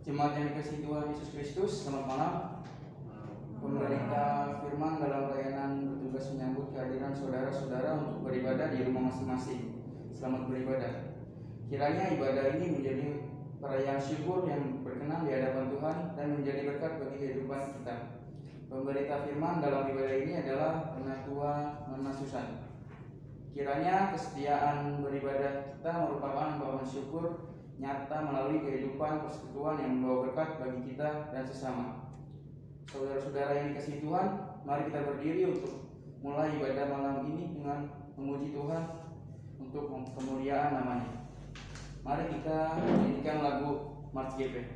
Jemaat yang dikasihi Tuhan Yesus Kristus, selamat malam. Pemberita firman dalam pelayanan bertugas menyambut kehadiran saudara-saudara untuk beribadah di rumah masing-masing. Selamat beribadah. Kiranya ibadah ini menjadi perayaan syukur yang berkenan di hadapan Tuhan dan menjadi berkat bagi kehidupan kita. Pemberita firman dalam ibadah ini adalah Penatua Nona Susan. Kiranya kesetiaan beribadah kita merupakan ungkapan syukur nyata melalui kehidupan persekutuan yang membawa berkat bagi kita dan sesama. Saudara-saudara yang dikasihi Tuhan, mari kita berdiri untuk mulai ibadah malam ini dengan memuji Tuhan untuk kemuliaan namanya. Mari kita menyanyikan lagu Mars GP.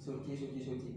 Suci, suci, suci.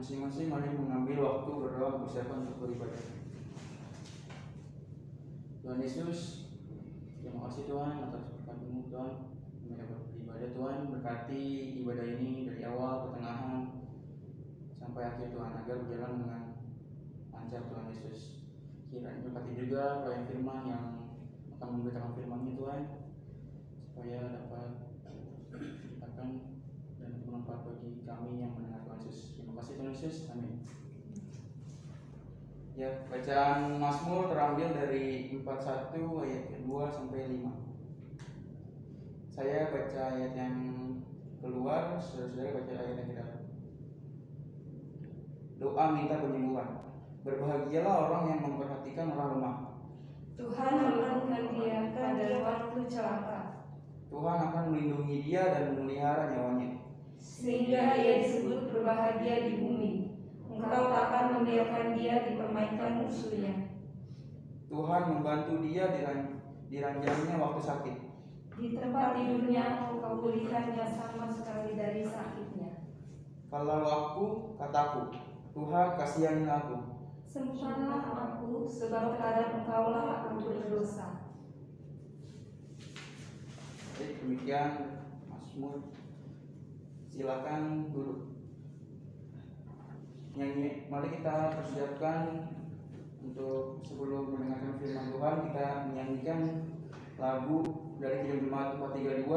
Masing-masing mari mengambil waktu berdoa persiapan untuk beribadah. Tuhan Yesus, terima kasih Tuhan atas berkat-Mu Tuhan. Kami dapat beribadah Tuhan, berkati ibadah ini dari awal, pertengahan, sampai akhir Tuhan, agar berjalan dengan lancar Tuhan Yesus. Kiranya berkati juga pelayan firman yang akan memberitakan firman-Nya Tuhan, supaya dapat diberitakan dan bermanfaat bagi kami yang mendengar Tuhan Yesus. Terima kasih Tuhan Yesus, amin. Ya, bacaan Mazmur terambil dari 41 ayat kedua sampai 5. Saya baca ayat yang keluar, saudara-saudara baca ayat yang ke dalam. Doa minta penyembuhan. Berbahagialah orang yang memperhatikan orang lemah. Tuhan menyembuhkan dia pada waktu celaka. Tuhan akan melindungi dia dan memelihara nyawanya. Sehingga ia disebut berbahagia di bumi. Engkau takkan membiarkan dia dipermainkan musuhnya. Tuhan membantu dia diranjangnya waktu sakit. Di tempat tidurnya kau pulihkannya sama sekali dari sakitnya. Kalau aku, kataku, Tuhan kasihani aku. Sembuhkanlah aku, sebab terhadap Engkaulah aku berdosa. Baik, demikian Mazmur. Silakan duduk. Nyanyi, mari kita persiapkan untuk sebelum mendengarkan firman Tuhan, kita menyanyikan lagu dari Kidung Jemaat 432,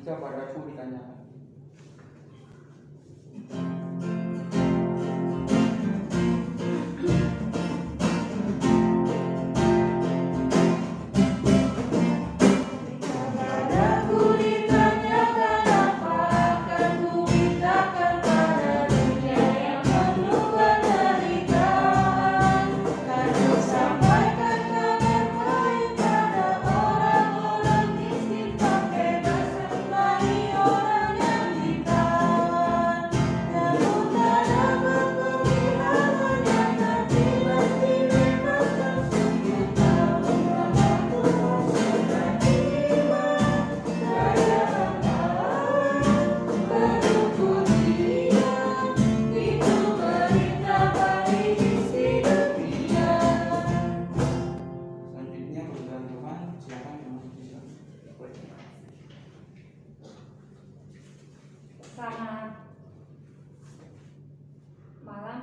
Jika Padaku Ditanyakan. Selamat malam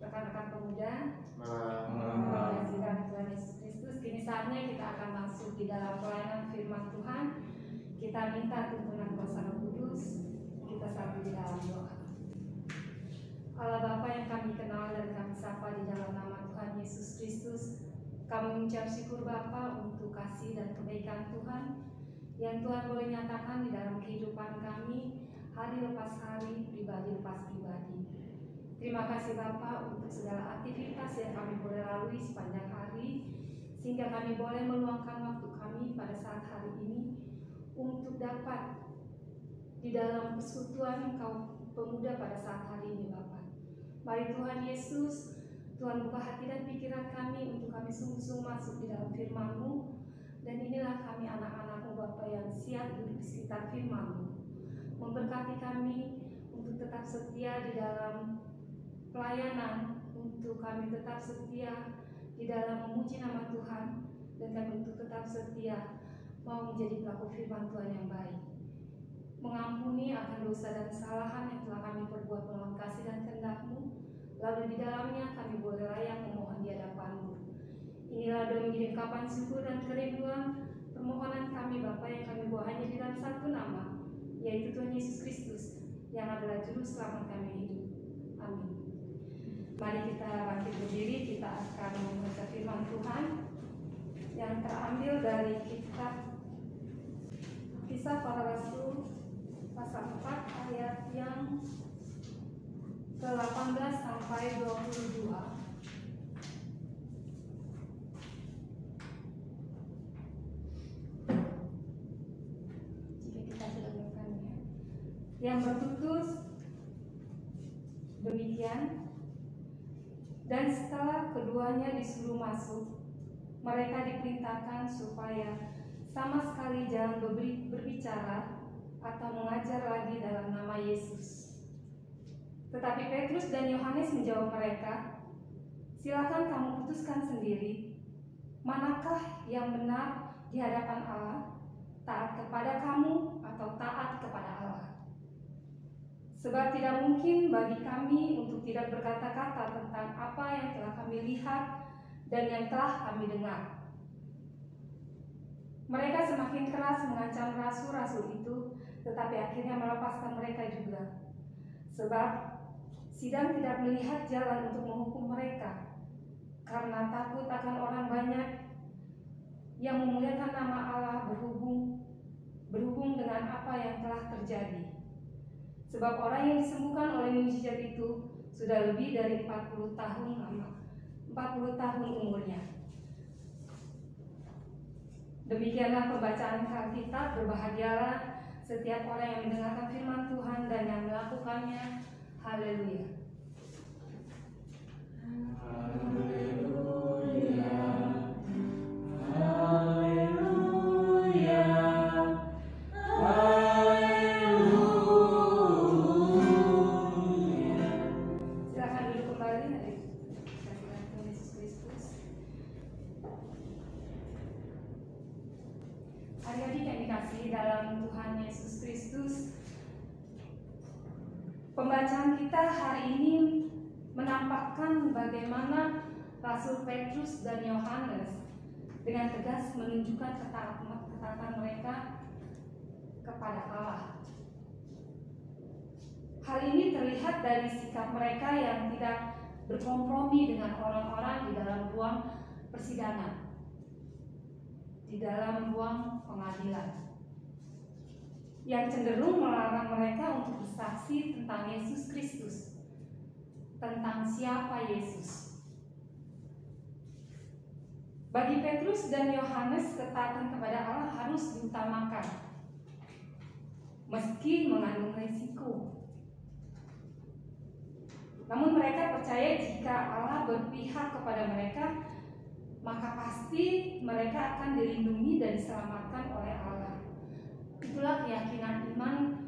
rekan-rekan pemuda. Kasihkan Tuhan Yesus Kristus. Kini saatnya kita akan masuk di dalam pelayanan firman Tuhan. Kita minta tuntunan Roh Kudus. Kita satu di dalam doa. Allah Bapa yang kami kenal dan kami sapa di dalam nama Tuhan Yesus Kristus, kami mengucap syukur Bapa untuk kasih dan kebaikan Tuhan yang Tuhan boleh nyatakan di dalam kehidupan kami hari lepas hari, pribadi lepas pribadi. Terima kasih Bapa untuk segala aktivitas yang kami boleh lalui sepanjang hari, sehingga kami boleh meluangkan waktu kami pada saat hari ini untuk dapat di dalam persekutuan kaum pemuda pada saat hari ini Bapa. Mari Tuhan Yesus, Tuhan buka hati dan pikiran kami untuk kami sungguh-sungguh masuk di dalam firman-Mu, dan inilah kami anak-anak-Mu Bapa yang siap duduk di sekitar firman-Mu. Memberkati kami untuk tetap setia di dalam pelayanan, untuk kami tetap setia di dalam memuji nama Tuhan, dan kami untuk tetap setia mau menjadi pelaku firman Tuhan yang baik, mengampuni akan dosa dan kesalahan yang telah kami perbuat melawan kasih dan kehendak-Mu, lalu di dalamnya kami boleh layak memohon di hadapan-Mu. Inilah doa mengirim kapan syukur dan kerinduan permohonan kami Bapa yang kami bawa hanya di dalam satu nama, yaitu Tuhan Yesus Kristus yang adalah juru selamat kami hidup. Amin. Mari kita bangkit berdiri, kita akan membaca firman Tuhan yang terambil dari kitab Kisah Para Rasul pasal 4 ayat yang ke-18 sampai 22. Yang bertutur demikian, dan setelah keduanya disuruh masuk, mereka diperintahkan supaya sama sekali jangan berbicara atau mengajar lagi dalam nama Yesus. Tetapi Petrus dan Yohanes menjawab mereka, silakan kamu putuskan sendiri, manakah yang benar di hadapan Allah, taat kepada kamu atau taat kepada Allah. Sebab tidak mungkin bagi kami untuk tidak berkata-kata tentang apa yang telah kami lihat dan yang telah kami dengar. Mereka semakin keras mengancam rasul-rasul itu, tetapi akhirnya melepaskan mereka juga. Sebab sidang tidak melihat jalan untuk menghukum mereka, karena takut akan orang banyak yang memuliakan nama Allah berhubung dengan apa yang telah terjadi. Sebab orang yang disembuhkan oleh mujizat itu sudah lebih dari 40 tahun umurnya. Demikianlah pembacaan Alkitab. Berbahagialah setiap orang yang mendengarkan firman Tuhan dan yang melakukannya. Haleluya. Haleluya. Haleluya. Silakan duduk kembali. Kasihkan Tuhan Yesus Kristus. Adik-adik yang dikasihi dalam Tuhan Yesus Kristus, pembacaan kita hari ini menampakkan bagaimana Rasul Petrus dan Yohanes dengan tegas menunjukkan ketaatan mereka kepada Allah. Hal ini terlihat dari sikap mereka yang tidak berkompromi dengan orang-orang di dalam ruang persidangan, di dalam ruang pengadilan, yang cenderung melarang mereka untuk bersaksi tentang Yesus Kristus, tentang siapa Yesus. Bagi Petrus dan Yohanes, ketaatan kepada Allah harus diutamakan, meski mengandung risiko. Namun mereka percaya jika Allah berpihak kepada mereka, maka pasti mereka akan dilindungi dan diselamatkan oleh Allah. Itulah keyakinan iman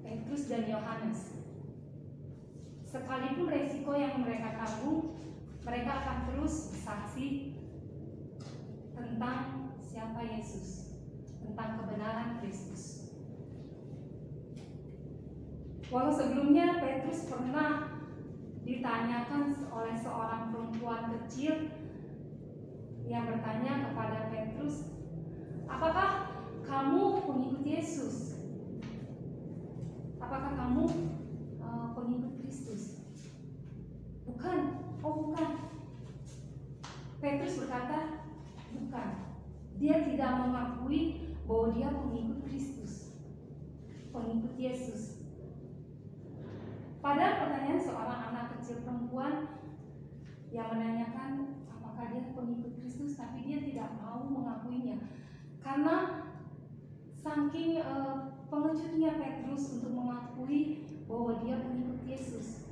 Petrus dan Yohanes. Sekalipun resiko yang mereka tanggung, mereka akan terus bersaksi tentang siapa Yesus, tentang kebenaran Kristus. Walau sebelumnya Petrus pernah ditanyakan oleh seorang perempuan kecil yang bertanya kepada Petrus, "Apakah kamu pengikut Yesus? Apakah kamu pengikut Kristus?" "Bukan." "Oh, bukan." Petrus berkata, "Bukan." Dia tidak mengakui bahwa dia pengikut Kristus, pengikut Yesus. Pada pertanyaan seorang anak kecil perempuan yang menanyakan apakah dia pengikut Kristus, tapi dia tidak mau mengakuinya karena saking pengejutnya Petrus untuk mengakui bahwa dia pengikut Yesus,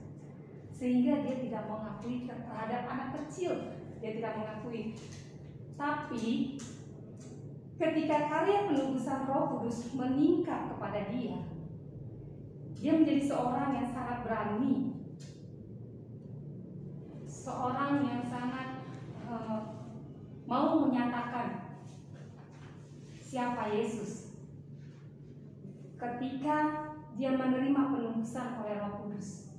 sehingga dia tidak mengakui terhadap anak kecil. Dia tidak mengakui. Tapi ketika karya penebusan Roh Kudus meningkat kepada dia menjadi seorang yang sangat berani, seorang yang sangat mau menyatakan siapa Yesus. Ketika dia menerima penebusan oleh Roh Kudus,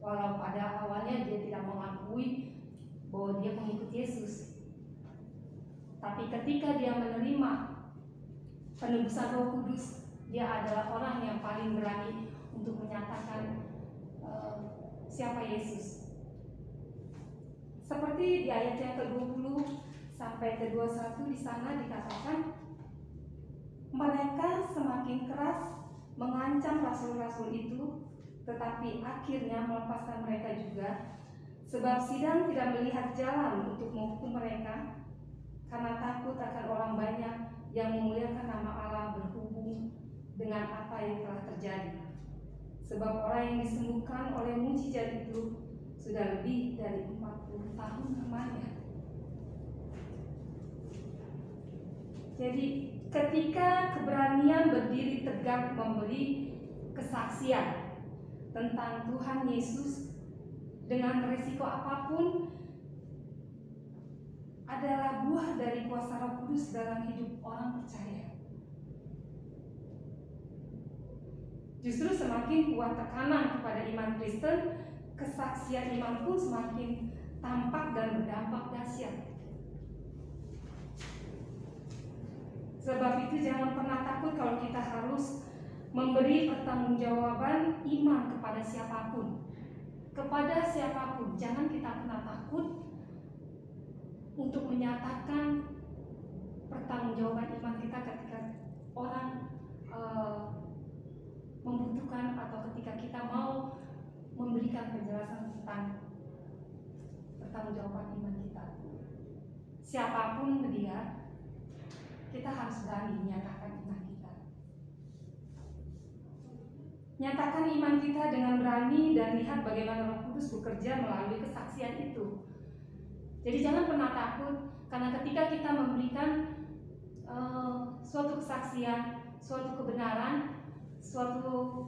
walau pada awalnya dia tidak mengakui bahwa dia pengikut Yesus, tapi ketika dia menerima penebusan Roh Kudus, dia adalah orang yang paling berani untuk menyatakan siapa Yesus. Seperti di ayat yang ke-20 sampai ke-21 di sana dikatakan, mereka semakin keras mengancam rasul-rasul itu, tetapi akhirnya melepaskan mereka juga, sebab sidang tidak melihat jalan untuk menghukum mereka, karena takut akan orang banyak yang memuliakan nama Allah berhubung dengan apa yang telah terjadi. Sebab orang yang disembuhkan oleh mujizat itu sudah lebih dari 40 tahun lamanya. Jadi ketika keberanian berdiri tegak memberi kesaksian tentang Tuhan Yesus dengan resiko apapun adalah buah dari kuasa Roh Kudus dalam hidup orang percaya. Justru semakin kuat tekanan kepada iman Kristen, kesaksian iman pun semakin tampak dan berdampak dahsyat. Sebab itu jangan pernah takut kalau kita harus memberi pertanggungjawaban iman kepada siapapun. Kepada siapapun, jangan kita pernah takut untuk menyatakan pertanggungjawaban iman kita ketika orang membutuhkan atau ketika kita mau memberikan penjelasan tentang pertanggungjawaban iman kita. Siapapun dia, kita harus berani menyatakan iman kita. Nyatakan iman kita dengan berani dan lihat bagaimana Roh Kudus bekerja melalui kesaksian itu. Jadi jangan pernah takut, karena ketika kita memberikan suatu kesaksian, suatu kebenaran, suatu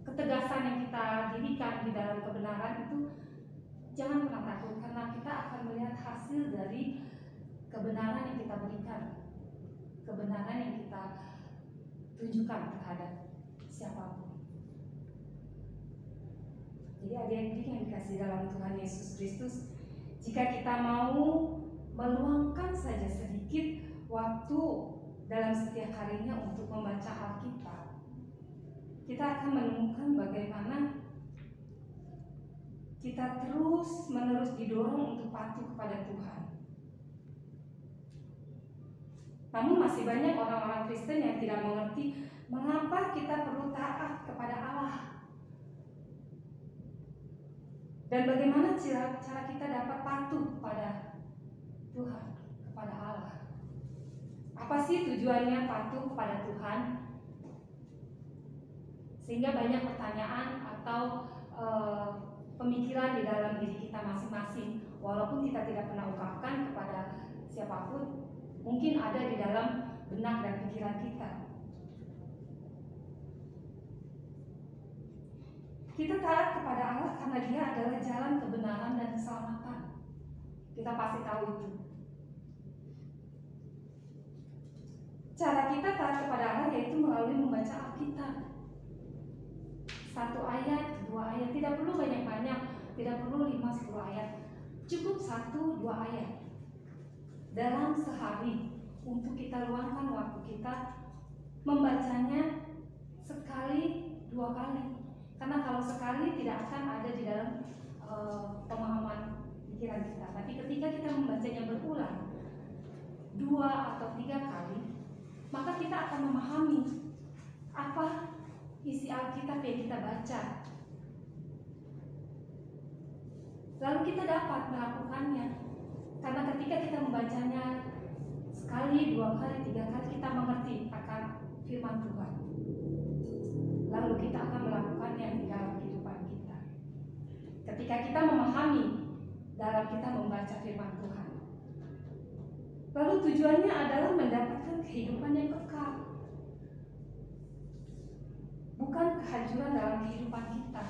ketegasan yang kita dirikan di dalam kebenaran itu, jangan pernah takut, karena kita akan melihat hasil dari kebenaran yang kita berikan, kebenaran yang kita tunjukkan terhadap siapapun. Jadi adik-adik yang dikasih dalam Tuhan Yesus Kristus, jika kita mau meluangkan saja sedikit waktu dalam setiap harinya untuk membaca Alkitab, kita akan menemukan bagaimana kita terus-menerus didorong untuk patuh kepada Tuhan. Namun masih banyak orang-orang Kristen yang tidak mengerti mengapa kita perlu taat kepada Allah. Dan bagaimana cara kita dapat patuh kepada Tuhan, kepada Allah. Apa sih tujuannya patuh kepada Tuhan? Sehingga banyak pertanyaan atau pemikiran di dalam diri kita masing-masing. Walaupun kita tidak pernah ungkapkan kepada siapapun, mungkin ada di dalam benak dan pikiran kita. Kita taat kepada Allah karena Dia adalah jalan kebenaran dan keselamatan. Kita pasti tahu itu. Cara kita taat kepada Allah yaitu melalui membaca Alkitab. 1 ayat, 2 ayat, tidak perlu banyak-banyak, tidak perlu 5-10 ayat. Cukup 1-2 ayat. Dalam sehari untuk kita luangkan waktu kita membacanya sekali, 2 kali. Karena kalau sekali tidak akan ada di dalam pemahaman pikiran kita. Tapi ketika kita membacanya berulang 2 atau 3 kali, maka kita akan memahami apa isi Alkitab yang kita baca. Lalu kita dapat melakukannya. Karena ketika kita membacanya sekali, 2 kali, 3 kali, kita mengerti akan firman Tuhan. Lalu kita akan melakukannya di dalam kehidupan kita. Ketika kita memahami dalam kita membaca firman Tuhan. Lalu tujuannya adalah mendapatkan kehidupan yang kekal. Bukan kehancuran dalam kehidupan kita.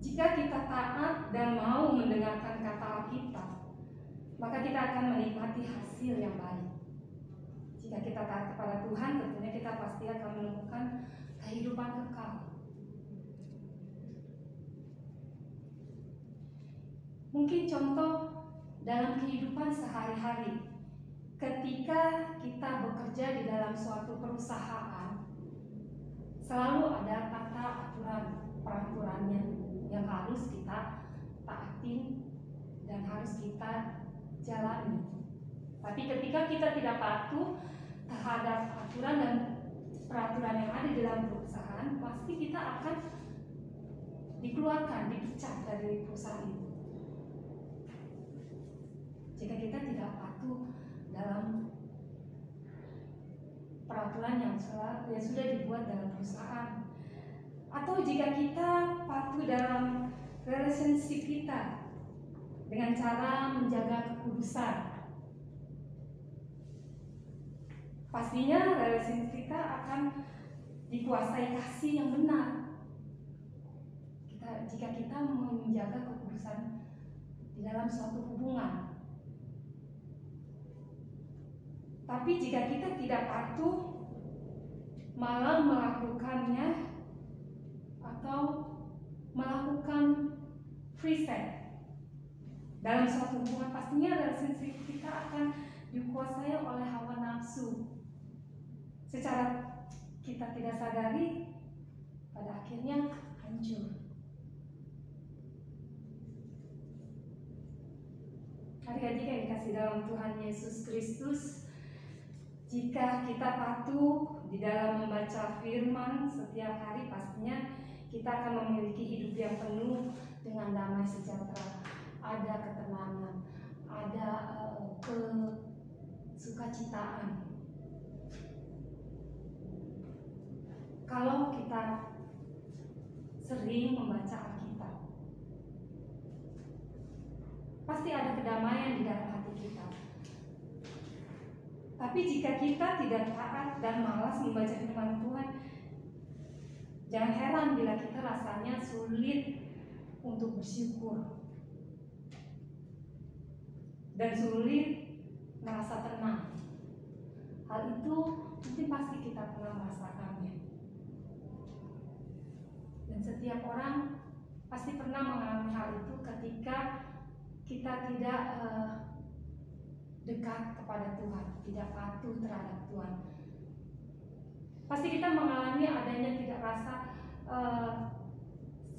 Jika kita taat dan mau mendengarkan kata Alkitab, maka kita akan menikmati hasil yang baik. Jika kita taat kepada Tuhan, tentunya kita pasti akan menemukan kehidupan kekal. Mungkin contoh dalam kehidupan sehari-hari, ketika kita bekerja di dalam suatu perusahaan, selalu ada tata aturan peraturannya yang harus kita taatin dan harus kita jalani. Tapi ketika kita tidak patuh terhadap aturan dan peraturan yang ada di dalam perusahaan, pasti kita akan dikeluarkan, dipecat dari perusahaan itu. Jika kita tidak patuh dalam peraturan yang sudah dibuat dalam perusahaan, atau jika kita patuh dalam relationship kita dengan cara menjaga kekudusan, pastinya relationship kita akan dikuasai kasih yang benar. Jika kita menjaga kekudusan di dalam suatu hubungan. Tapi jika kita tidak patuh, malah melakukannya atau melakukan free sex dalam suatu hubungan, pastinya relationship kita akan dikuasai oleh hawa nafsu. Secara kita tidak sadari, pada akhirnya hancur. Adik-adik yang dikasih dalam Tuhan Yesus Kristus, jika kita patuh di dalam membaca firman setiap hari, pastinya kita akan memiliki hidup yang penuh dengan damai sejahtera, ada ketenangan, ada kesukacitaan. Kalau kita sering membaca Alkitab, pasti ada kedamaian di dalam hati kita. Tapi jika kita tidak taat dan malas membaca firman Tuhan, jangan heran bila kita rasanya sulit untuk bersyukur dan sulit merasa tenang. Hal itu mungkin pasti kita pernah merasakannya. Dan setiap orang pasti pernah mengalami hal itu ketika kita tidak dekat kepada Tuhan, tidak patuh terhadap Tuhan. Pasti kita mengalami adanya tidak rasa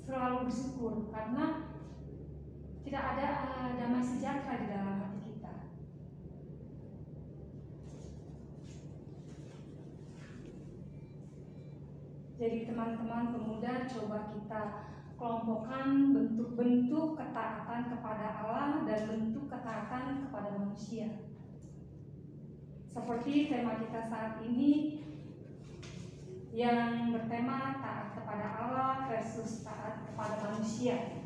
selalu bersyukur karena tidak ada damai sejahtera di dalam hati kita. Jadi teman-teman pemuda, coba kita kelompokkan bentuk-bentuk ketaatan kepada Allah dan bentuk ketaatan kepada manusia. Seperti tema kita saat ini yang bertema taat kepada Allah versus taat kepada manusia.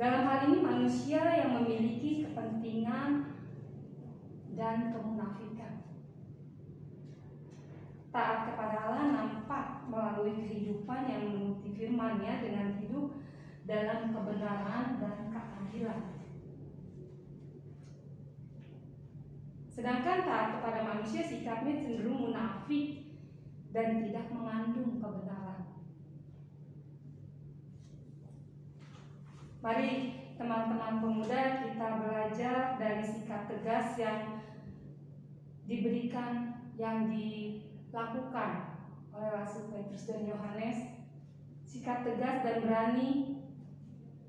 Dalam hal ini manusia yang memiliki kepentingan dan kemunafikan. Taat kepada Allah nampak melalui kehidupan yang menuruti firman-Nya dengan hidup dalam kebenaran dan keadilan. Sedangkan taat kepada manusia sikapnya cenderung munafik dan tidak mengandung kebenaran. Mari teman-teman pemuda kita belajar dari sikap tegas yang diberikan, yang dilakukan oleh Rasul Petrus dan Yohanes. Sikap tegas dan berani.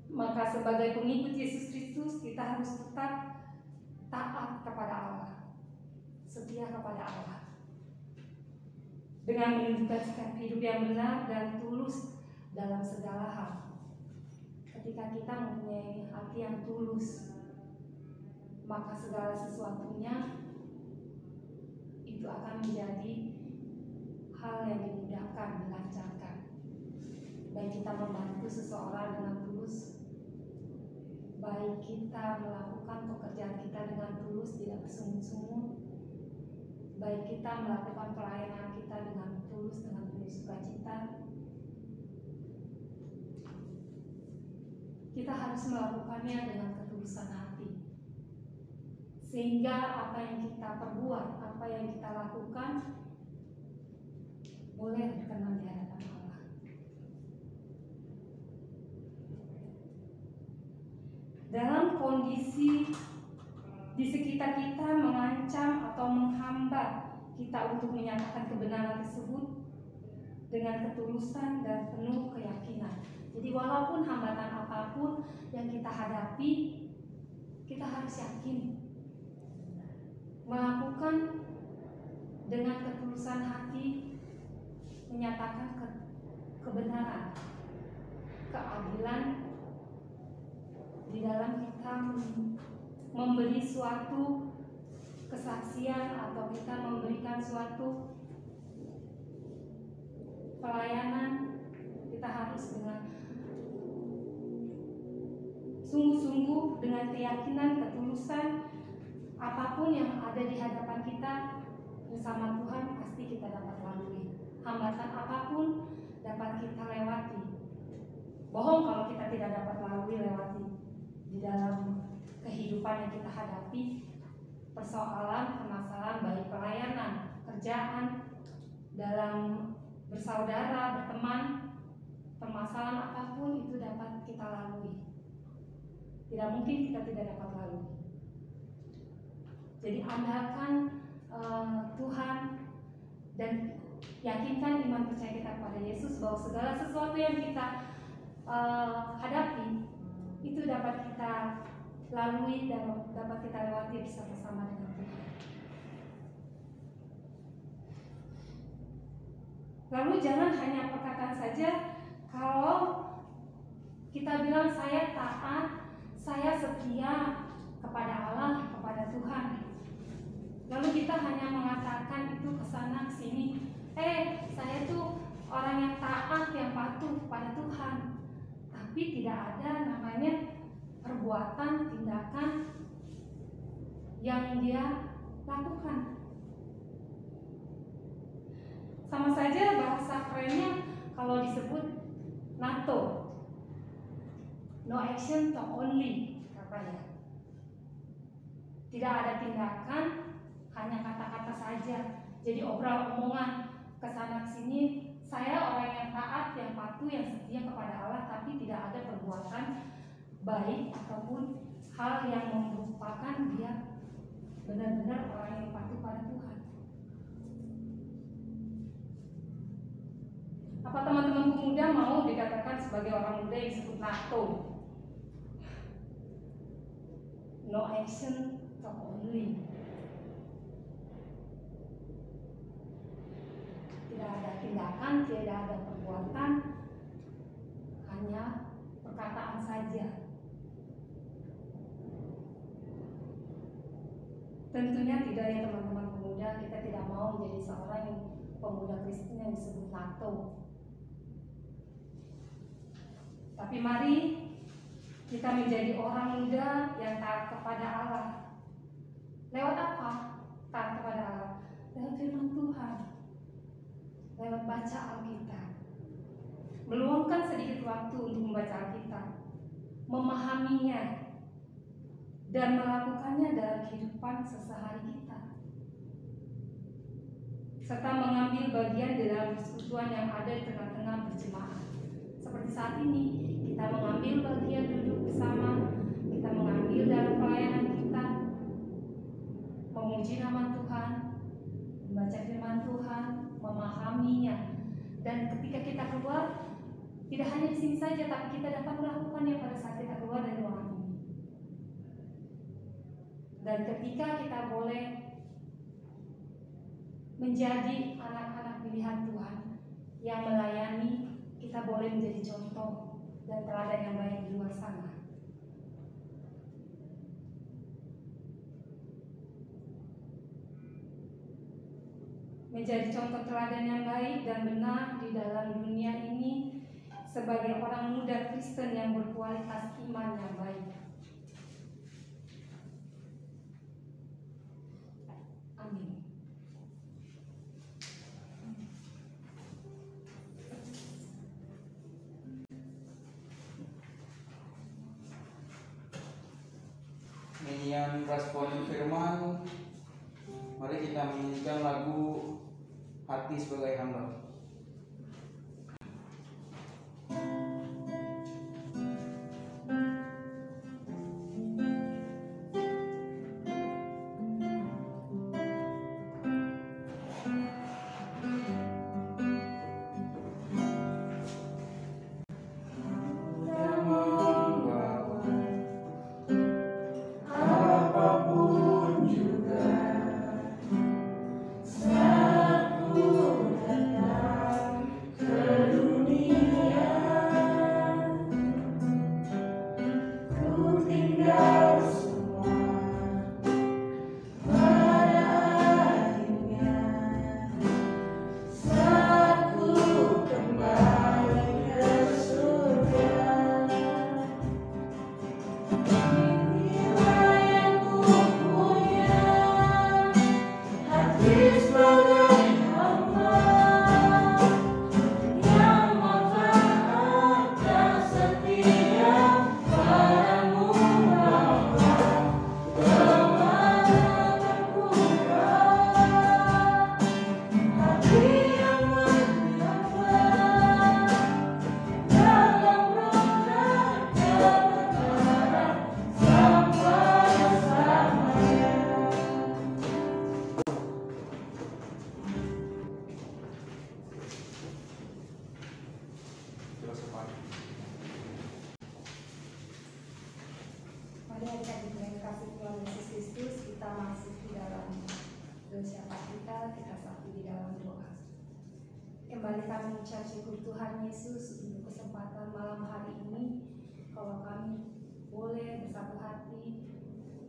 Maka sebagai pengikut Yesus Kristus kita harus tetap taat kepada Allah, setia kepada Allah, dengan menunjukkan sikap hidup yang benar dan tulus dalam segala hal. Ketika kita mempunyai hati yang tulus, maka segala sesuatunya itu akan menjadi hal yang dimudahkan, dilancarkan. Baik kita membantu seseorang dengan tulus, baik kita melakukan pekerjaan kita dengan tulus, tidak bersungut-sungut, baik kita melakukan pelayanan kita dengan tulus, dengan penuh sukacita, kita harus melakukannya dengan ketulusan hati, sehingga apa yang kita perbuat, apa yang kita lakukan boleh berkenan di hadapan Allah. Dalam kondisi di sekitar kita mengancam atau menghambat kita untuk menyatakan kebenaran tersebut dengan ketulusan dan penuh keyakinan. Jadi walaupun hambatan apapun yang kita hadapi, kita harus yakin melakukan dengan ketulusan hati, menyatakan kebenaran, keadilan di dalam kita memberi suatu kesaksian atau kita memberikan suatu pelayanan. Kita harus dengan sungguh-sungguh, dengan keyakinan, ketulusan, apapun yang ada di hadapan kita bersama Tuhan pasti kita dapat lalui. Hambatan apapun dapat kita lewati. Bohong kalau kita tidak dapat lewati di dalam kehidupan yang kita hadapi, persoalan, permasalahan, baik pelayanan, kerjaan, dalam bersaudara, berteman, permasalahan apapun itu dapat kita lalui. Tidak mungkin kita tidak dapat lalui. Jadi andalkan Tuhan dan yakinkan iman percaya kita kepada Yesus bahwa segala sesuatu yang kita hadapi itu dapat kita lalui dan dapat kita lewati bersama-sama dengan Tuhan. Lalu jangan hanya perkataan saja. Kalau kita bilang saya taat, saya setia kepada Allah, kepada Tuhan, lalu kita hanya mengatakan itu kesana kesini, saya tuh orang yang taat, yang patuh kepada Tuhan, tapi tidak ada namanya perbuatan, tindakan yang dia lakukan. Sama saja bahasa kerennya kalau disebut NATO, no action to only katanya. Tidak ada tindakan, hanya kata-kata saja. Jadi omongan kesana sini. Saya orang yang taat, yang patuh, yang setia kepada Allah, tapi tidak ada perbuatan baik ataupun hal yang merupakan dia benar-benar orang yang patuh pada Tuhan. Apa teman-teman pemuda mau dikatakan sebagai orang muda yang disebut NATO? No action to only. Tidak ada tindakan, tidak ada perbuatan, hanya perkataan saja. Tentunya tidak ya teman-teman pemuda, kita tidak mau menjadi seorang pemuda Kristen yang disebut NATO. Tapi mari kita menjadi orang muda yang taat kepada Allah. Lewat apa? Taat kepada Allah. Lewat firman Tuhan. Lewat baca Alkitab. Meluangkan sedikit waktu untuk membaca Alkitab, memahaminya, dan melakukannya dalam kehidupan sehari-hari kita. Serta mengambil bagian di dalam persekutuan yang ada di tengah-tengah berjemaah. Seperti saat ini, kita mengambil bagian duduk bersama, kita mengambil dalam pelayanan kita, memuji nama Tuhan, membaca firman Tuhan, memahaminya, dan ketika kita keluar, tidak hanya di sini saja, tapi kita dapat melakukannya pada saat kita keluar dari ruangan ini. Dan ketika kita boleh menjadi anak-anak pilihan Tuhan yang melayani, kita boleh menjadi contoh dan teladan yang baik di luar sana. Menjadi contoh teladan yang baik dan benar di dalam dunia ini sebagai orang muda Kristen yang berkualitas iman yang baik. Amin. Nyanyian respon firman, mari kita menyanyikan lagu Hati Sebagai Hamba. Mari adik-adik yang kasih Tuhan Yesus Kristus, kita masuk di dalam doa kita satu di dalam doa. Kembali kami mengucap syukur Tuhan Yesus untuk kesempatan malam hari ini, kalau kami boleh bersatu hati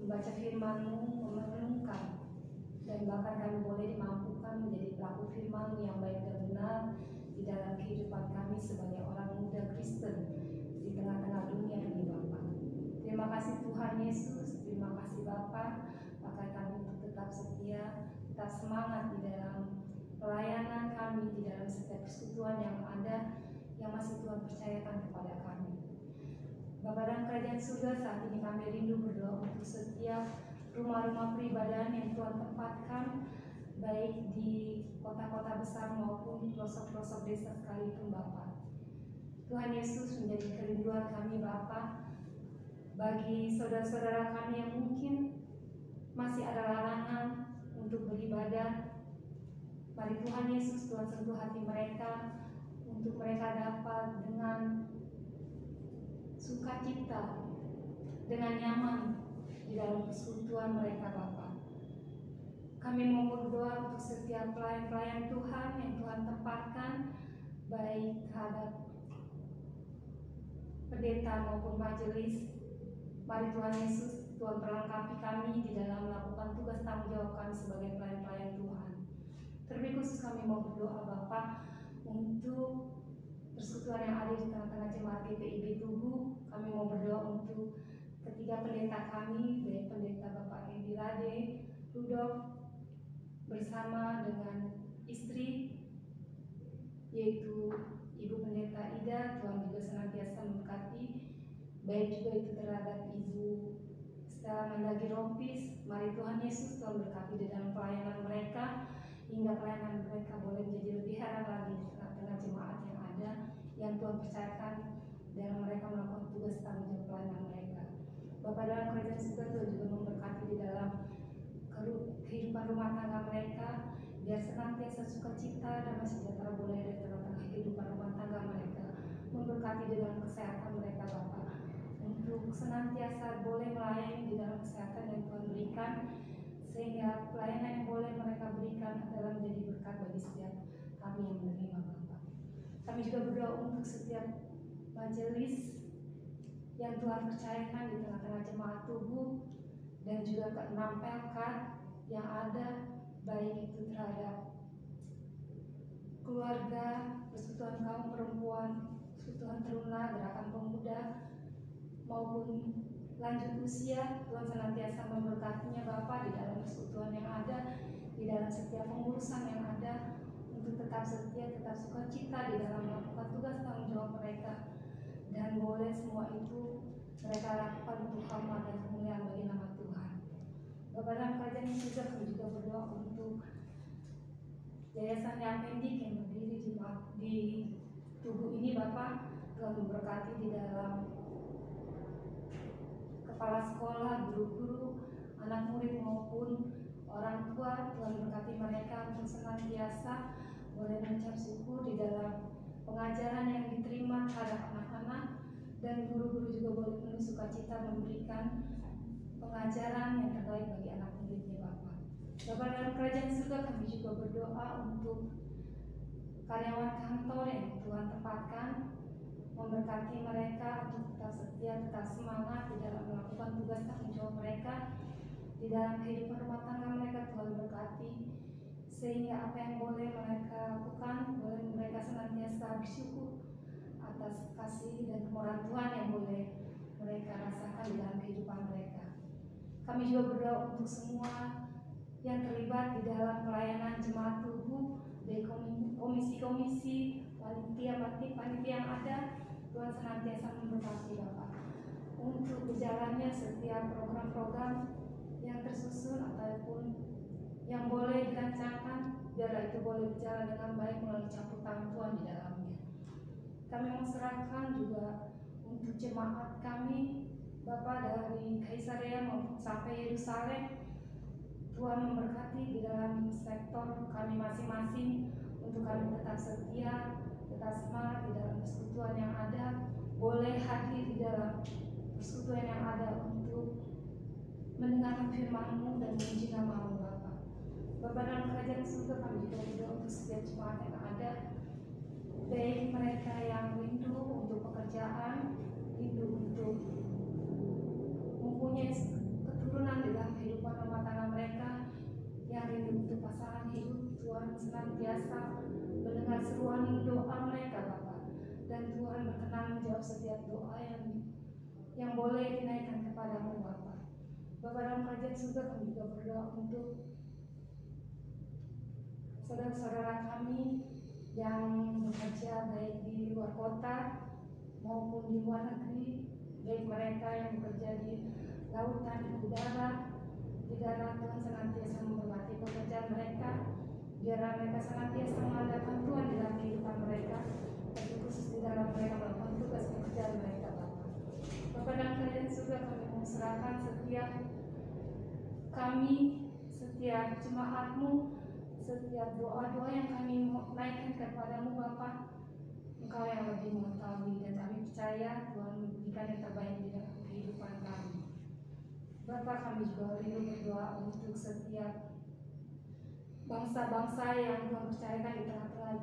membaca firman-Mu, merenungkan, dan bahkan kami boleh dimampukan menjadi pelaku firman-Mu yang baik dan benar di dalam kehidupan kami sebagai orang muda Kristen di tengah-tengah Tuhan Yesus, terima kasih Bapa, pakai kami untuk tetap setia, tetap semangat di dalam pelayanan kami, di dalam setiap persekutuan yang ada, yang masih Tuhan percayakan kepada kami. Bapa dan Kerajaan Surga, saat ini kami rindu berdoa untuk setiap rumah-rumah peribadahan yang Tuhan tempatkan, baik di kota-kota besar maupun di pelosok-pelosok desa sekalipun Bapa. Tuhan Yesus, menjadi kerinduan kami Bapa, bagi saudara-saudara kami yang mungkin masih ada larangan untuk beribadah, mari Tuhan Yesus, Tuhan sentuh hati mereka untuk mereka dapat dengan sukacita, dengan nyaman di dalam persekutuan mereka Bapa. Kami mau berdoa untuk setiap pelayan-pelayan Tuhan yang Tuhan tempatkan, baik terhadap pendeta maupun majelis. Mari Tuhan Yesus, Tuhan perlengkapi kami di dalam melakukan tugas tanggung jawab kami sebagai pelayan-pelayan Tuhan. Terlebih khusus kami mau berdoa Bapa untuk persekutuan yang ada di tengah-tengah jemaat GPIB Tugu. Kami mau berdoa untuk ketiga pendeta kami, baik pendeta Bapak Edi Rade, Rudolf, bersama dengan istri, yaitu Ibu Pendeta Ida. Tuhan juga senantiasa memberkati, baik juga itu terhadap Ibu Stella Mendagi Rompis. Mari Tuhan Yesus, Tuhan berkati di dalam pelayanan mereka, hingga pelayanan mereka boleh menjadi lebih heran lagi di tengah-tengah jemaat yang ada, yang Tuhan percayakan dalam mereka melakukan tugas tanggung jawab pelayanan mereka. Bapa dalam Kerajaan Surga, Tuhan juga memberkati di dalam kehidupan rumah tangga mereka, biar senantiasa sukacita dan sejahtera boleh ada di tengah-tengah kehidupan rumah tangga mereka. Memberkati di dalam kesehatan mereka Bapa, untuk senantiasa boleh melayani di dalam kesehatan yang Tuhan berikan, sehingga pelayanan yang boleh mereka berikan adalah menjadi berkat bagi setiap kami yang menerima Bapa. Kami juga berdoa untuk setiap majelis yang Tuhan percayakan di tengah-tengah jemaat Tugu, dan juga ke-6 Pelkat yang ada, baik itu terhadap keluarga, persekutuan kaum perempuan, persekutuan teruna, gerakan pemuda, maupun lanjut usia. Tuhan senantiasa memberkatinya Bapa di dalam persekutuan yang ada, di dalam setiap pengurusan yang ada, untuk tetap setia, tetap sukacita di dalam melakukan tugas tanggung jawab mereka, dan boleh semua itu mereka lakukan untuk hormat dan kemuliaan bagi nama Tuhan. Bapa dalam Kerajaan Surga, kami juga berdoa untuk Yayasan Yapendik yang berdiri di Tugu ini Bapa. Tuhan memberkati di dalam kepala sekolah, guru-guru, anak murid maupun orang tua. Tuhan berkati mereka untuk senantiasa boleh mengucap syukur di dalam pengajaran yang diterima terhadap anak-anak, dan guru-guru juga boleh penuh sukacita memberikan pengajaran yang terbaik bagi anak muridnya Bapa. Bapa dalam Kerajaan Surga, kami juga berdoa untuk karyawan kantor yang Tuhan tempatkan, memberkati mereka untuk tetap setia, tetap semangat di dalam melakukan tugas tanggung jawab mereka di dalam kehidupan rumah tangga mereka. Tuhan berkati, sehingga apa yang boleh mereka lakukan, boleh mereka senantiasa bersyukur atas kasih dan kemurahan Tuhan yang boleh mereka rasakan di dalam kehidupan mereka. Kami juga berdoa untuk semua yang terlibat di dalam pelayanan jemaat Tugu, dari komisi-komisi, panitia yang ada. Tuhan senantiasa memberkati Bapak untuk berjalannya setiap program-program yang tersusun ataupun yang boleh dirancangkan, biarlah itu boleh berjalan dengan baik melalui campur tangan Tuhan di dalamnya. Kami menserahkan juga untuk jemaat kami Bapak dari Kaisarea maupun sampai Yerusalem. Tuhan memberkati di dalam sektor kami masing-masing, untuk kami tetap setia, tetap semangat di dalam persekutuan yang ada, boleh hadir di dalam persekutuan yang ada untuk mendengarkan firman-Mu dan memuji nama-Mu Bapa. Bapa dalam Kerajaan Surga, kami juga berdoa untuk setiap jemaat yang ada, baik mereka yang rindu untuk pekerjaan, rindu untuk mempunyai keturunan di dalam kehidupan rumah tangga mereka, yang rindu untuk pasangan hidup. Tuhan senantiasa mendengar seruan doa mereka Bapa, dan Tuhan berkenan menjawab setiap doa yang yang boleh dinaikkan kepadamu Bapa. Bapa dalam kerajaan surga, kami juga berdoa untuk saudara-saudara kami yang bekerja baik di luar kota maupun di luar negeri, baik mereka yang bekerja di lautan, di udara, di darat. Tuhan senantiasa memberkati pekerjaan mereka, biar mereka senantiasa mengandalkan Tuhan di dalam kehidupan mereka, tapi khusus di dalam mereka melakukan tugas pekerjaan mereka Bapa. Bapa dalam kerajaan surga, kami menserahkan setiap jemaat-Mu, setiap doa-doa yang kami naikkan kepadamu Bapa. Engkau yang lebih mengetahui, dan kami percaya Tuhan memberikan yang terbaik di dalam kehidupan kami. Bapa, kami juga rindu berdoa untuk setiap bangsa-bangsa yang Tuhan percayakan di tengah-tengah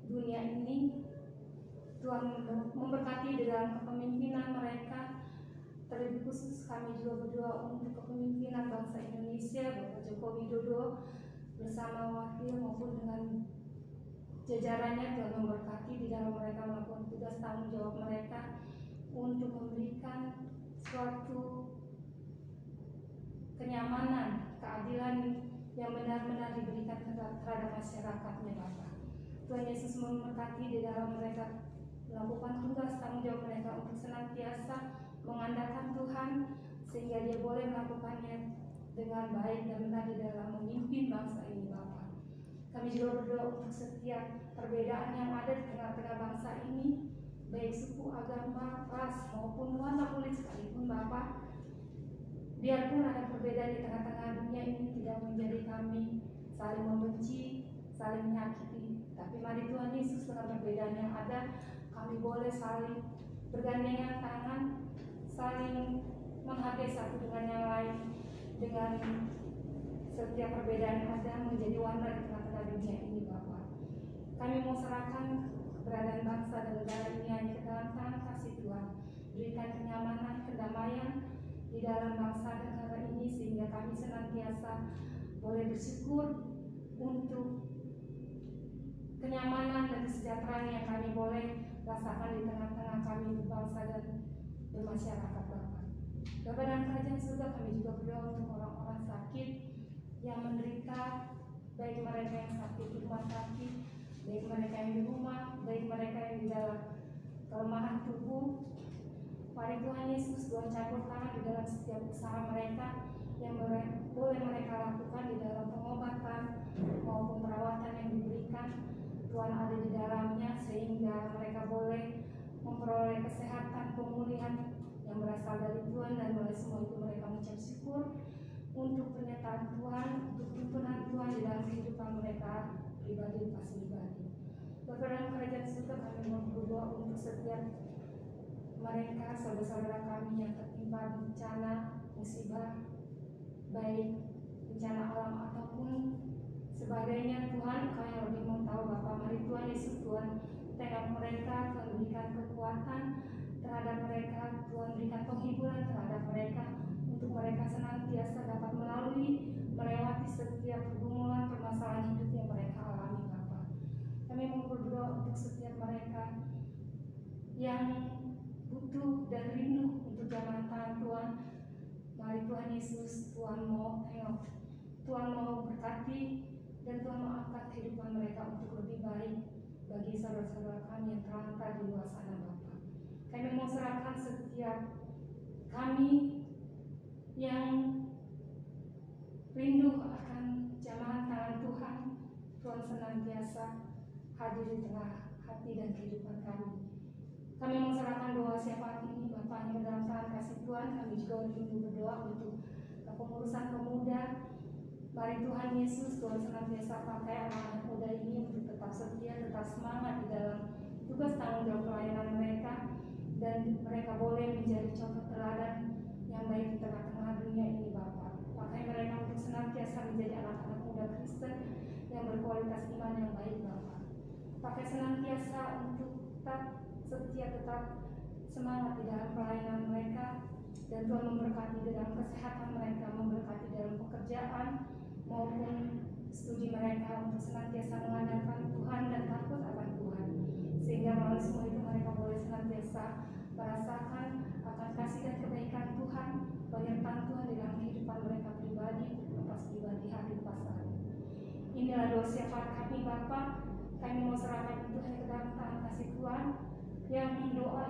dunia ini. Tuhan memberkati di dalam kepemimpinan mereka. Terlebih khusus kami juga berdoa untuk kepemimpinan bangsa Indonesia, Bapak Joko Widodo bersama wakil maupun dengan jajarannya. Tuhan memberkati di dalam mereka melakukan tugas tanggung jawab mereka untuk memberikan suatu kenyamanan, keadilan yang benar-benar diberikan terhadap masyarakatnya Bapak. Tuhan Yesus memberkati di dalam mereka melakukan tugas tanggung jawab mereka untuk senantiasa mengandalkan Tuhan, sehingga dia boleh melakukannya dengan baik dan benar di dalam memimpin bangsa ini Bapak. Kami juga berdoa untuk setiap perbedaan yang ada di tengah-tengah bangsa ini, baik suku, agama, ras maupun warna kulit sekalipun Bapak. Biarpun ada perbedaan di tengah-tengah dunia ini tidak menjadi kami saling membenci, saling menyakiti, tapi mari Tuhan Yesus dengan perbedaan yang ada, kami boleh saling bergandengan tangan, saling menghargai satu dengan yang lain, dengan setiap perbedaan yang ada menjadi warna di tengah-tengah dunia ini Bapak. Kami mau serahkan keberadaan bangsa dan negara ini hanya ke dalam tangan kasih Tuhan. Berikan kenyamanan, kedamaian di dalam bangsa dan negara ini, sehingga kami senantiasa boleh bersyukur untuk kenyamanan dan kesejahteraan yang kami boleh rasakan di tengah-tengah kami berbangsa dan bermasyarakat Bapak. Bapak dalam kerajaan surga, kami juga berdoa untuk orang-orang sakit yang menderita, baik mereka yang sakit di rumah sakit, baik mereka yang di rumah, baik mereka yang di dalam kelemahan tubuh. Mari Tuhan Yesus, Tuhan campur tangan di dalam setiap usaha mereka yang boleh mereka lakukan di dalam pengobatan maupun perawatan yang diberikan. Tuhan ada di dalamnya, sehingga mereka boleh memperoleh kesehatan, pemulihan yang berasal dari Tuhan, dan oleh semua itu mereka mengucap syukur untuk pernyataan Tuhan, untuk tuntunan Tuhan di dalam kehidupan mereka pribadi lepas pribadi. Bapak dalam kerajaan surga, kami berdoa untuk setiap mereka, saudara-saudara kami yang tertimpa bencana, musibah, baik bencana alam ataupun sebagainya. Tuhan, Kau yang lebih mengetahui Bapak. Mari Tuhan Yesus, Tuhan tengok mereka, Tuhan berikan kekuatan terhadap mereka, Tuhan berikan penghiburan terhadap mereka, untuk mereka senantiasa dapat melewati setiap pergumulan permasalahan hidup yang mereka alami Bapak. Kami mau berdoa untuk setiap mereka yang butuh dan rindu untuk jamahan tangan Tuhan. Mari Tuhan Yesus, Tuhan mau tengok, Tuhan mau berkati, dan Tuhan mau angkat kehidupan mereka untuk lebih baik bagi saudara-saudara kami yang terlantar di luar sana Bapak. Kami mau serahkan setiap kami yang rindu akan jamahan tangan Tuhan. Tuhan senantiasa hadir di tengah hati dan kehidupan kami. Kami menserahkan doa syafaat ini Bapak yang dalam tangan kasih Tuhan. Kami juga rindu berdoa untuk kepengurusan pemuda. Mari Tuhan Yesus, Tuhan senantiasa pakai anak-anak muda ini untuk tetap setia, tetap semangat di dalam tugas tanggung jawab pelayanan mereka, dan mereka boleh menjadi contoh teladan yang baik di tengah-tengah dunia ini Bapak. Pakai mereka untuk senantiasa menjadi anak-anak muda Kristen yang berkualitas iman yang baik Bapak. Pakai senantiasa untuk tetap setia, tetap semangat di dalam pelayanan mereka, dan Tuhan memberkati di dalam kesehatan mereka, memberkati dalam pekerjaan maupun studi mereka, untuk senantiasa mengandalkan Tuhan dan takut akan Tuhan, sehingga melalui semua itu mereka boleh senantiasa merasakan akan kasih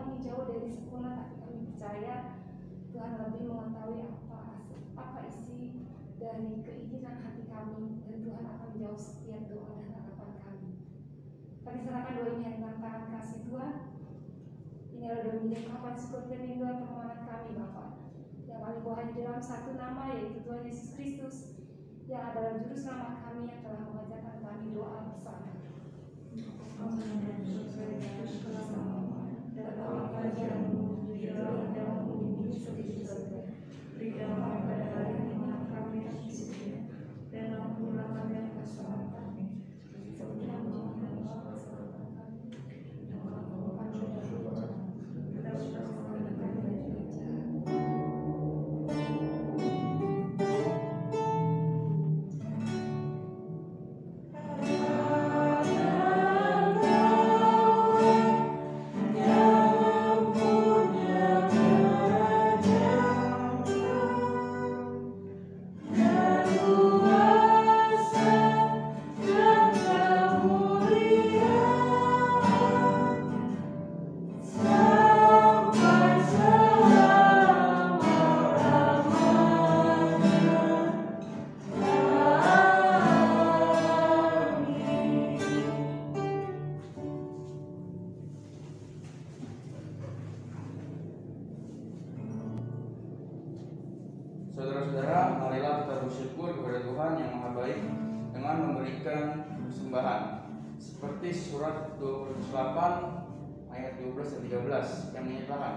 ini jauh dari sempurna, tapi kami percaya Tuhan lebih mengetahui apa isi dari keinginan hati kami, dan Tuhan akan menjawab setiap doa dan harapan kami. Kami serahkan doa ini dalam tangan kasih Tuhan. Inilah doa ungkapan syukur dan rinduan permohonan kami Bapa, yang kami bawa di dalam satu nama, yaitu Tuhan Yesus Kristus, yang adalah juru selamat kami, yang telah mengajarkan kami doa bersama. Saudara-saudara, marilah kita bersyukur kepada Tuhan yang Maha Baik dengan memberikan persembahan seperti surat 28 ayat 12 dan 13 yang menyatakan,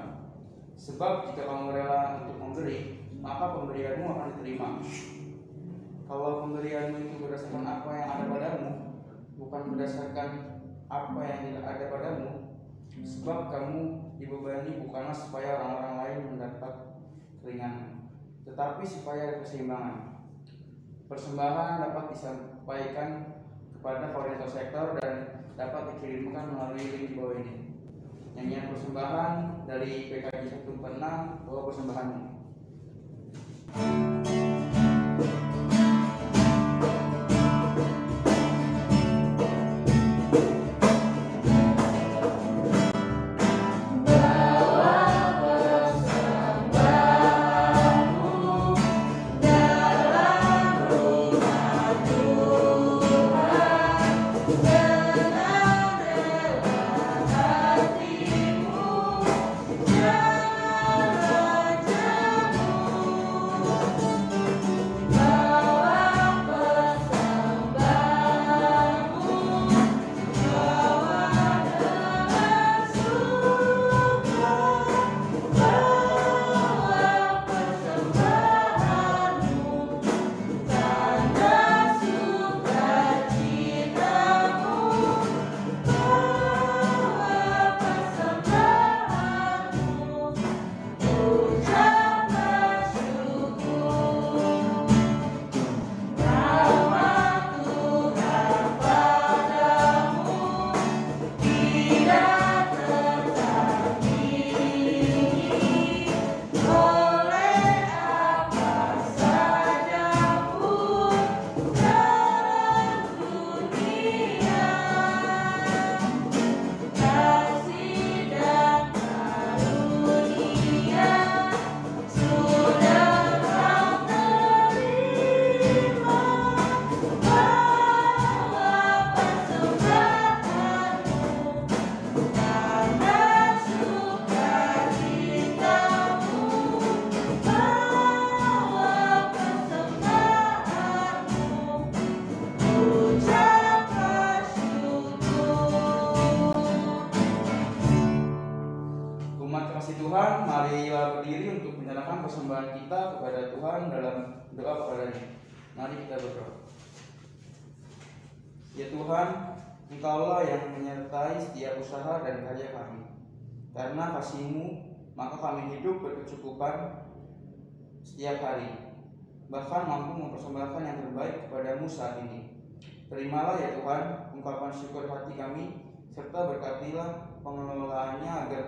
sebab jika kamu rela untuk memberi, maka pemberianmu akan diterima. Kalau pemberianmu itu berdasarkan apa yang ada padamu, bukan berdasarkan apa yang tidak ada padamu, sebab kamu dibebani bukanlah supaya orang-orang lain mendapat keringanan, tetapi supaya ada keseimbangan. Persembahan dapat disampaikan kepada koordinator sektor dan dapat dikirimkan melalui link di bawah ini. Nyanyian persembahan dari PKJ 146, bawa persembahanmu. Tuhan, marilah berdiri untuk menyerahkan persembahan kita kepada Tuhan dalam doa kepadanya. Mari kita berdoa. Ya Tuhan, Engkaulah yang menyertai setiap usaha dan karya kami. Karena kasih-Mu, maka kami hidup berkecukupan setiap hari, bahkan mampu mempersembahkan yang terbaik kepada-Mu saat ini. Terimalah ya Tuhan ungkapan syukur hati kami, serta berkatilah pengelolaannya agar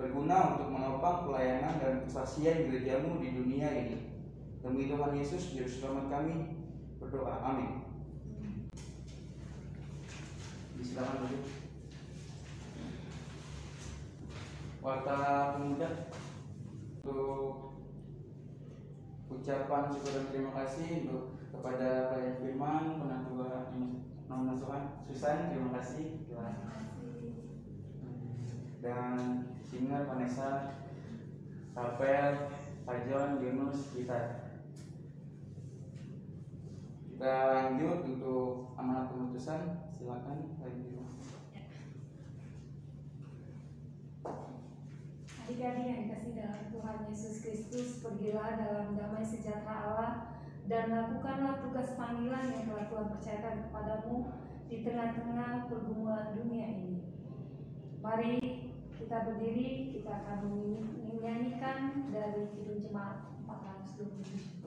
berguna untuk menopang pelayanan dan kesaksian gereja-Mu di dunia ini. Demi Tuhan Yesus Juru Selamat kami berdoa. Amin. Silakan dulu. Warta Pemuda untuk ucapan syukur dan terima kasih untuk kepada pelayan firman, penatua Nona Susan, terima kasih telah, dan singer Vanessa, Rafael, Pak John, Yunus, kita lanjut untuk amanat pemutusan. Silakan lanjut. Adik-adik yang dikasih dalam Tuhan Yesus Kristus, pergilah dalam damai sejahtera Allah dan lakukanlah tugas panggilan yang telah Tuhan percayakan kepadamu di tengah-tengah pergumulan dunia ini. Mari kita berdiri, kita akan menyanyikan dari Kidung Jemaat 427.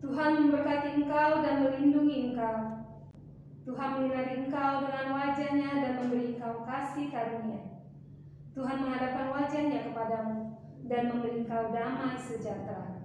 Tuhan memberkati engkau dan melindungi engkau. Tuhan menyinari engkau dengan wajah-Nya dan memberi engkau kasih karunia. Tuhan menghadapkan wajah-Nya kepadamu dan memberi engkau damai sejahtera.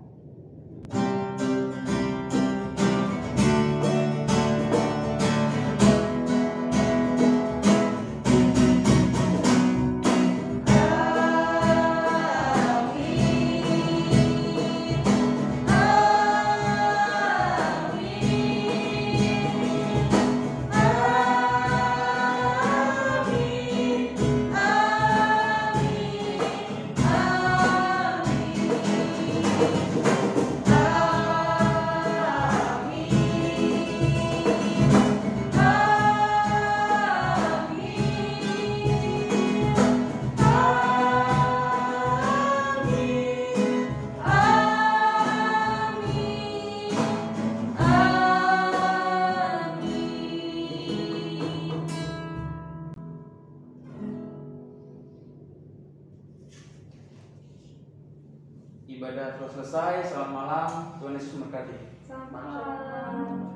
Ibadah telah selesai. Selamat malam. Tuhan Yesus memberkati. Selamat malam.